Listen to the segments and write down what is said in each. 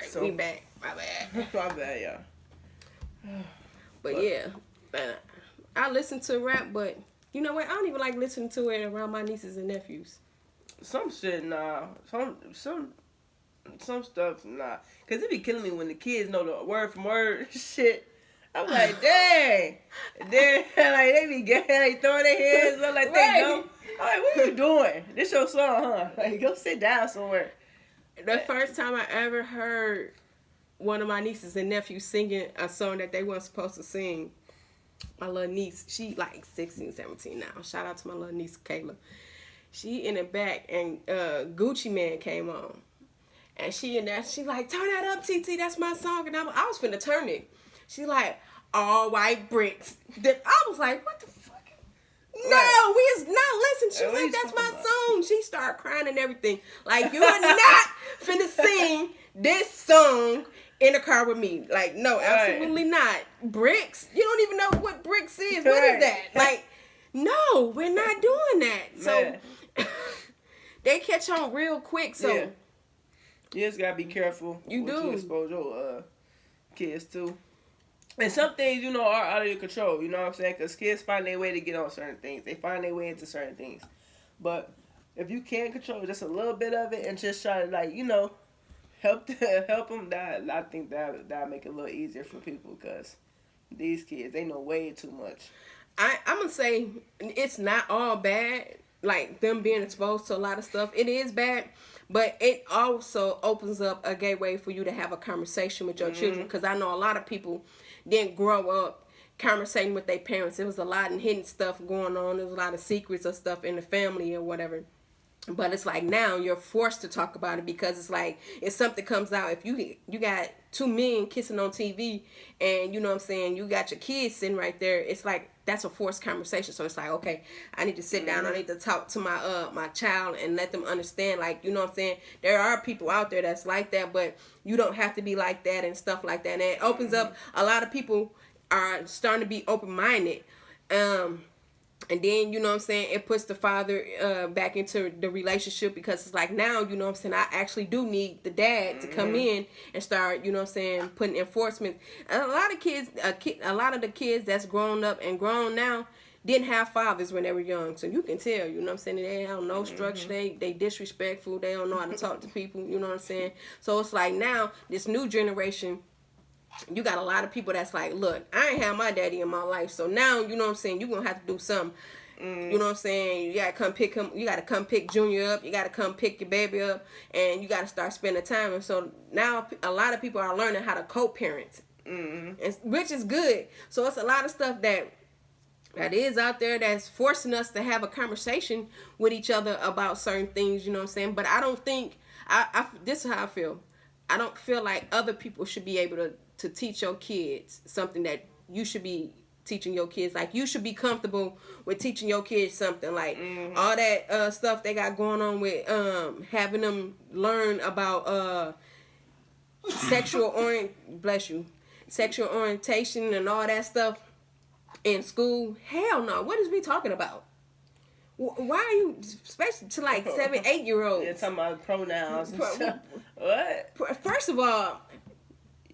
Alright, so, we back. My bad. My bad, y'all. But yeah, I listen to rap, but you know what? I don't even like listening to it around my nieces and nephews. Some shit, nah. Some stuff, nah. Cause it be killing me when the kids know the word from word shit. I'm like, dang. Then like they be like throwing their hands up like they know. I'm like, what are you doing? This your song, huh? Like, go sit down somewhere. The first time I ever heard one of my nieces and nephews singing a song that they weren't supposed to sing, my little niece, she like 16, 17 now. Shout out to my little niece, Kayla. She in the back, and Gucci Mane came on. And she like, turn that up, TT, that's my song. And I was finna turn it. She like, all white bricks. I was like, what the fuck? No, we is not listening. She was like, that's my song. She started crying and everything. Like, you are not finna sing this song in the car with me. Like, no, absolutely not. Bricks? You don't even know what bricks is. What is that? Like, no, we're not doing that. So, they catch on real quick. So, you just gotta be careful. You expose your kids to. And some things, you know, are out of your control. You know what I'm saying? Because kids find their way to get on certain things. They find their way into certain things. But if you can control just a little bit of it and just try to, like, you know, help them, I think that make it a little easier for people, because these kids, they know way too much. I'm going to say it's not all bad, like them being exposed to a lot of stuff. It is bad, but it also opens up a gateway for you to have a conversation with your children, because I know a lot of people didn't grow up conversating with their parents. There was a lot of hidden stuff going on. There was a lot of secrets or stuff in the family or whatever. But it's like now you're forced to talk about it, because it's like if something comes out, if you got two men kissing on TV and you know what I'm saying, you got your kids sitting right there, it's like that's a forced conversation. So it's like, okay, I need to sit down, I need to talk to my child and let them understand, like, you know what I'm saying, there are people out there that's like that, but you don't have to be like that and stuff like that. And it opens up, a lot of people are starting to be open-minded. And then, you know what I'm saying, it puts the father back into the relationship, because it's like now, you know what I'm saying, I actually do need the dad to come in and start, you know what I'm saying, putting enforcement. And a lot of kids, a lot of the kids that's grown up and grown now didn't have fathers when they were young. So you can tell, you know what I'm saying, they have no structure, they disrespectful, they don't know how to talk to people, you know what I'm saying. So it's like now, this new generation, you got a lot of people that's like, look, I ain't had my daddy in my life, so now, you know what I'm saying, you're going to have to do something. You know what I'm saying? You got to come pick him. You got to come pick Junior up. You got to come pick your baby up. And you got to start spending time. And so now a lot of people are learning how to co-parent, which is good. So it's a lot of stuff that is out there that's forcing us to have a conversation with each other about certain things, you know what I'm saying? But I don't think, this is how I feel. I don't feel like other people should be able to teach your kids something that you should be teaching your kids. Like, you should be comfortable with teaching your kids something. Like, all that stuff they got going on with having them learn about sexual orientation and all that stuff in school. Hell no. What is we talking about? Why are you, especially to like 7, 8-year-olds? Yeah, talking about pronouns and stuff. What? First of all,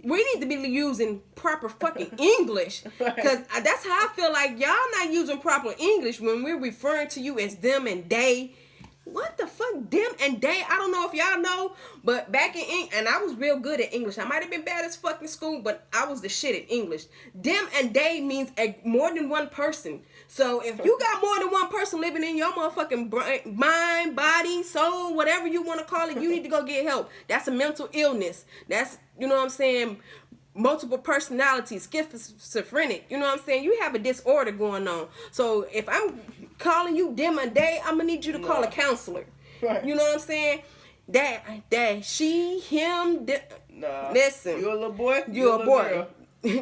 we need to be using proper fucking English, because that's how I feel like y'all not using proper English when we're referring to you as them and they. What the fuck, them and they? I don't know if y'all know, but back in English, and I was real good at English. I might have been bad as fucking school, but I was the shit at English. Them and they means more than one person. So if you got more than one person living in your motherfucking brain, mind, body, soul, whatever you want to call it, you need to go get help. That's a mental illness. That's, you know what I'm saying, multiple personalities, schizophrenic. You know what I'm saying? You have a disorder going on. So if I'm calling you them and they, I'm gonna need you to call a counselor. Right. You know what I'm saying? That she, him. Listen, you a little boy. You a boy.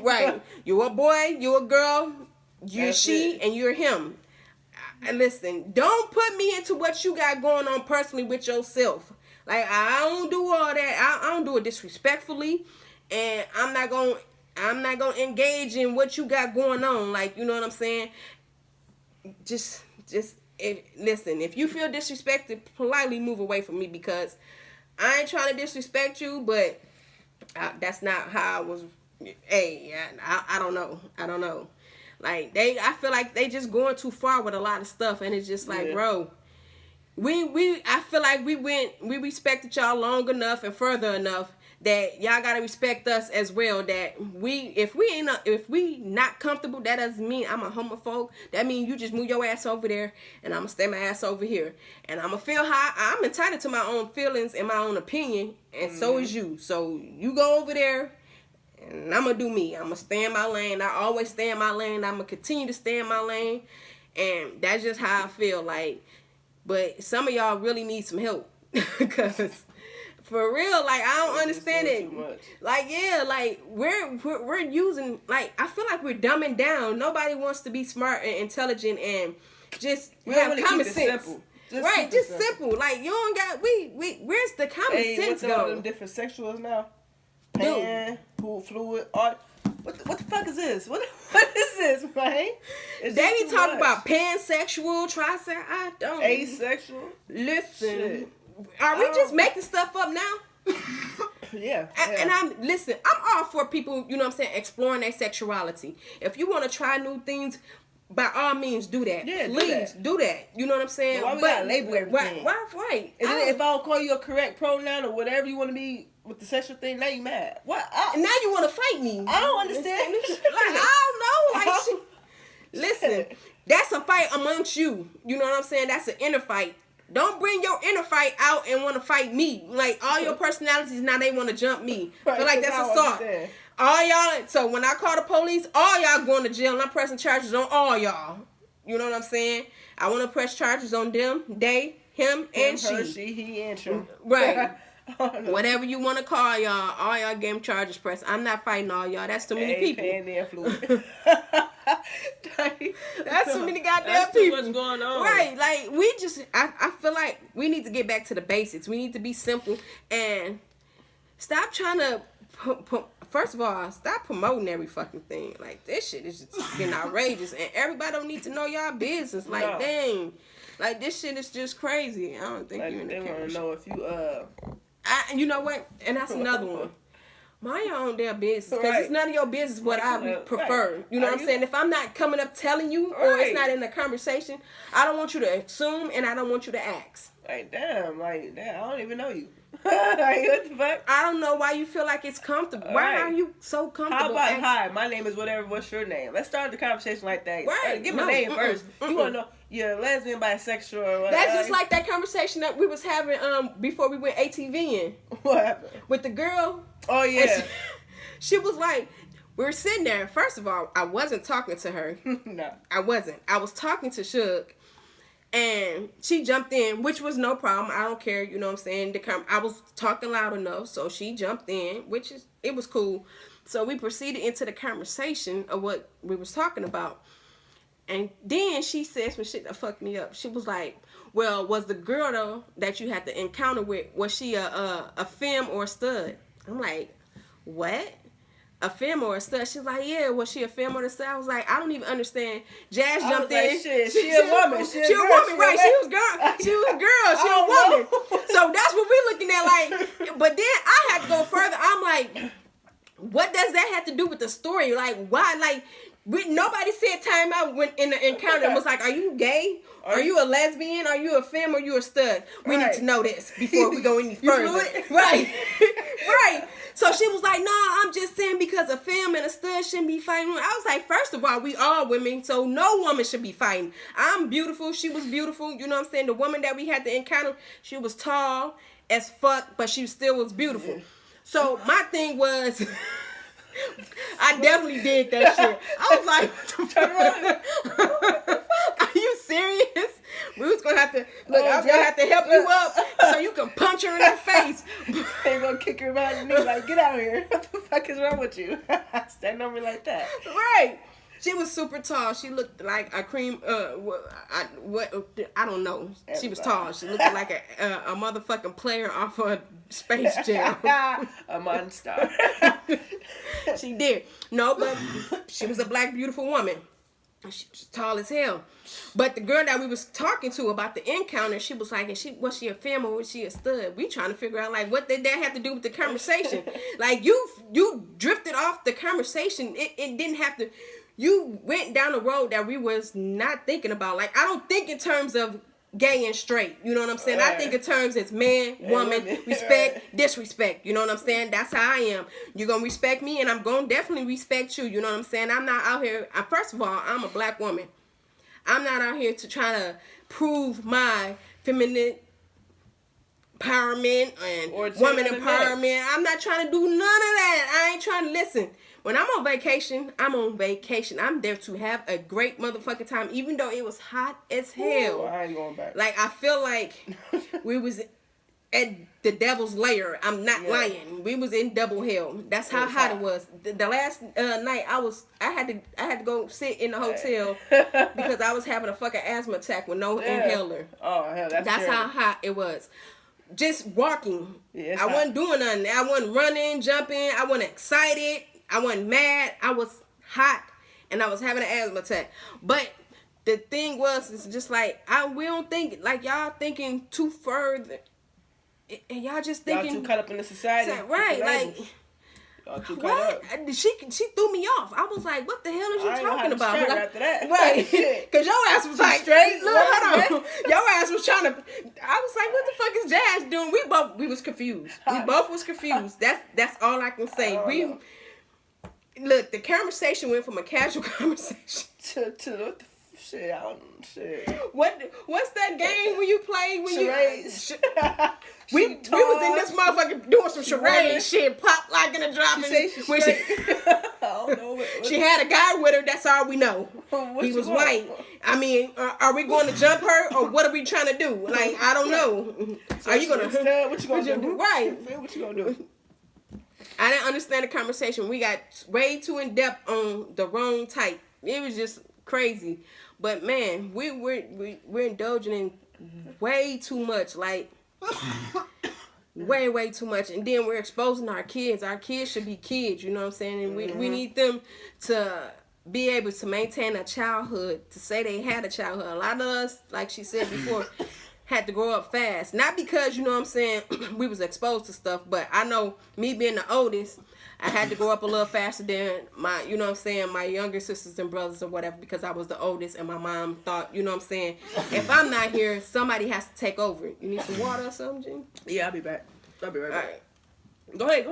Right. You a boy. You a girl. You're she and you're him. And listen, don't put me into what you got going on personally with yourself. Like, I don't do all that. I don't do it disrespectfully, and I'm not gonna engage in what you got going on. Like, you know what I'm saying? Just listen. If you feel disrespected, politely move away from me, because I ain't trying to disrespect you, but That's not how I was. Hey, I don't know. I don't know. Like I feel like they just going too far with a lot of stuff, and it's just like, bro, I feel like we respected y'all long enough and further enough that y'all gotta respect us as well. That if we not comfortable, that doesn't mean I'm a homophobe. That means you just move your ass over there, and I'm gonna stay my ass over here, and I'm gonna feel how I'm entitled to my own feelings and my own opinion, and so is you. So you go over there. And I'm going to do me. I'm going to stay in my lane. I always stay in my lane. I'm going to continue to stay in my lane. And that's just how I feel. Like, but some of y'all really need some help. Because for real, like, I don't understand it. Like, yeah, like, we're using, like, I feel like we're dumbing down. Nobody wants to be smart and intelligent and just have common sense. Simple. Just simple. Like, you don't got, where's the common sense go? What's all them different sexuals now? Pan, pool fluid, art. What the fuck is this? What is this, man? They be talking about pansexual, trisexual. I don't. Asexual. Listen, are we just making stuff up now? Yeah. And I'm all for people, you know what I'm saying, exploring their sexuality. If you want to try new things, by all means, do that. Yeah, please do that. You know what I'm saying? Why we gotta label everything? Right. And then if I don't call you a correct pronoun or whatever you want to be with the sexual thing, now you mad. What? Now you want to fight me? I don't understand. Like, I don't know. Listen, that's a fight amongst you. You know what I'm saying? That's an inner fight. Don't bring your inner fight out and want to fight me. Like, all your personalities, now they want to jump me. Right, feel like that's assault. All y'all, so when I call the police, all y'all going to jail, and I'm pressing charges on all y'all. You know what I'm saying? I want to press charges on them, they, him, and her, she, he, and she. Right. Whatever you want to call y'all, all y'all game charges pressed. I'm not fighting all y'all. That's too many people. That's too many goddamn people. What's going on? Right. Like, I feel like we need to get back to the basics. We need to be simple and stop trying to first of all, stop promoting every fucking thing. Like, this shit is just getting outrageous, and everybody don't need to know y'all business. Like, dang, like, this shit is just crazy. I don't think you're in the camera. They want to know if you you know what? And that's another one. Mind your own damn business, because it's none of your business what I prefer. Right. You know what I'm saying? If I'm not coming up telling you, or it's not in the conversation, I don't want you to assume, and I don't want you to ask. Like, damn, I don't even know you. Like, what the fuck? I don't know why you feel like it's comfortable. Why are you so comfortable? How about, hi, my name is whatever, what's your name? Let's start the conversation like that. Right. Give my name first. You want to know, you're lesbian, bisexual, or whatever. That's just like that conversation that we was having before we went ATVing. What happened? With the girl. Oh, yeah. She was like, we were sitting there. First of all, I wasn't talking to her. No. I wasn't. I was talking to Suge. And she jumped in, which was no problem. I don't care, you know what I'm saying? I was talking loud enough, so she jumped in, it was cool. So we proceeded into the conversation of what we was talking about. And then she said some shit that fucked me up. She was like, well, was the girl, though, that you had to encounter with, was she a femme or a stud? I'm like, what? A femme or a stud? She's like, yeah, was she a femme or a stud? I was like, I don't even understand. Jazz jumped in. Like, shit, she a woman. She a woman, right? She was a girl. She a woman. So that's what we're looking at. Like, but then I had to go further. I'm like, what does that have to do with the story? Like, why? Like, nobody said time out when in the encounter. It was like, are you gay? Are you a lesbian? Are you a femme? Or you a stud? We need to know this before we go any further. Right. Right. So she was like, no, I'm just saying because a femme and a stud shouldn't be fighting. I was like, first of all, we all women, so no woman should be fighting. I'm beautiful. She was beautiful. You know what I'm saying? The woman that we had to encounter, she was tall as fuck, but she still was beautiful. Yeah. So my thing was, I definitely did that shit. I was like, are you serious? We was gonna have to look. I was gonna have to help you up so you can punch her in the face. They gonna kick her behind the knee like, get out here. What the fuck is wrong with you? Stand over me like that. Right. She was super tall. She looked like a cream. I don't know. She was tall. She looked like a motherfucking player off of Space Jam. A monster. She did. No, but she was a black beautiful woman. She was tall as hell. But the girl that we was talking to about the encounter, she was like, was she a femme or was she a stud? We trying to figure out, like, what did that have to do with the conversation? Like, you drifted off the conversation. It didn't have to. You went down a road that we was not thinking about. Like, I don't think in terms of gay and straight. You know what I'm saying? I think in terms it's man, woman, respect, disrespect. You know what I'm saying? That's how I am. You're going to respect me and I'm going to definitely respect you. You know what I'm saying? I'm not out here. First of all, I'm a black woman. I'm not out here to try to prove my feminine empowerment and woman empowerment. I'm not trying to do none of that. I ain't trying to listen. When I'm on vacation, I'm on vacation. I'm there to have a great motherfucking time, even though it was hot as hell. Ooh, I ain't going back. Like, I feel like we was at the devil's lair. I'm not lying. We was in double hell. That's how hot it was. The last night, I had to go sit in the hotel because I was having a fucking asthma attack with no inhaler. Oh hell, that's how hot it was. Just walking. Yeah, I wasn't doing nothing. I wasn't running, jumping. I wasn't excited. I wasn't mad. I was hot, and I was having an asthma attack. But the thing was, it's just like we don't think like y'all thinking too further, and y'all just thinking y'all too caught up in the society, right? Like y'all too what? She threw me off. I was like, what the hell is you talking about? Like, like, after that. right? Because your ass was like straight. Look, hold on. Your ass was trying to. I was like, what the fuck is Jazz doing? We was confused. We both was confused. That's all I can say. Look, the conversation went from a casual conversation to what the shit. I don't know. Shit. What's that game when you play when charades. We was in this motherfucker doing some charade shit, pop locking and dropping. I don't know. She had a guy with her. That's all we know. He was white. I mean, are we going to jump her or what are we trying to do? Like, I don't know. So are you gonna? What you gonna do? Right. What you gonna do? I didn't understand the conversation. We got way too in depth on the wrong type. It was just crazy. But man, we're indulging in way too much, like way too much, and then we're exposing our kids. Our kids should be kids, you know what I'm saying? And we need them to be able to maintain a childhood, to say they had a childhood. A lot of us, like she said before, had to grow up fast. Not because, you know what I'm saying, we was exposed to stuff, but I know me being the oldest, I had to grow up a little faster than my, you know what I'm saying, my younger sisters and brothers or whatever, because I was the oldest and my mom thought, you know what I'm saying, if I'm not here, somebody has to take over. You need some water or something, Gene? Yeah, I'll be back. I'll be right back. All right. Go ahead.